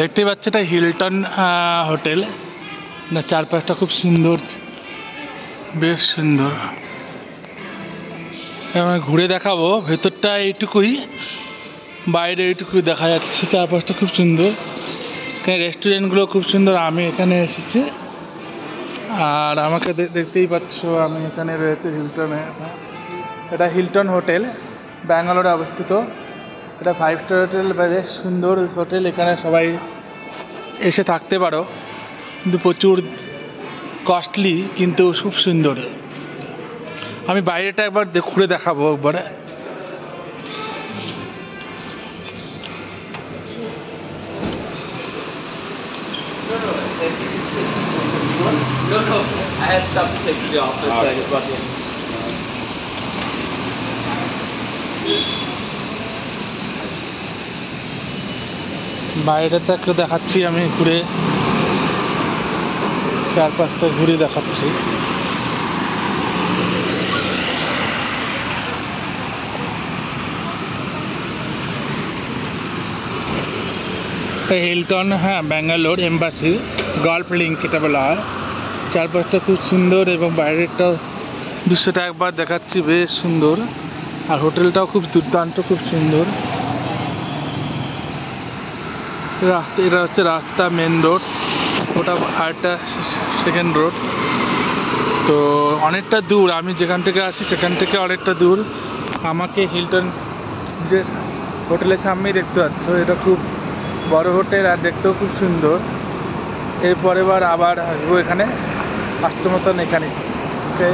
দেখতে পাচ্ছি এটা হিলটন হোটেল না, চারপাশটা খুব সুন্দর, বেশ সুন্দর। ঘুরে দেখাবো, ভেতরটা এইটুকুই, বাইরে এইটুকুই দেখা যাচ্ছে, চারপাশটা খুব সুন্দর। এখানে রেস্টুরেন্টগুলো খুব সুন্দর। আমি এখানে এসেছি আর আমাকে দেখতেই পাচ্ছ আমি এখানে রয়েছে হিলটনে। এটা হিলটন হোটেল, ব্যাঙ্গালোরে অবস্থিত। এটা 5 স্টার হোটেল, বেশ সুন্দর হোটেল। এখানে সবাই এসে থাকতে পারো, কিন্তু প্রচুর কস্টলি, কিন্তু খুব সুন্দর। আমি বাইরেটা একবার ঘুরে দেখাবো একবারে। বাইরেটা একটু দেখাচ্ছি আমি ঘুরে, চারপাশটা ঘুরে দেখাচ্ছি। হিলটন, হ্যাঁ, ব্যাঙ্গালোর এম্বাসি গল্ফ লিঙ্ক এটা বলা হয়। চারপাশটা খুব সুন্দর এবং বাইরেরটা দৃশ্যটা একবার দেখাচ্ছি, বেশ সুন্দর। আর হোটেলটাও খুব দুর্দান্ত, খুব সুন্দর। রাস্তা, এটা হচ্ছে রাস্তা, মেন রোড, ওটা আরেকটা সেকেন্ড রোড। তো অনেকটা দূর, আমি যেখান থেকে আসি সেখান থেকে অনেকটা দূর। আমাকে হিলটন যে হোটেলের সামনেই দেখতে পাচ্ছ, এটা খুব বড় হোটেল আর দেখতেও খুব সুন্দর। এরপরে আবার আসবো এখানে, আসতে মতন এখানে। ওকে।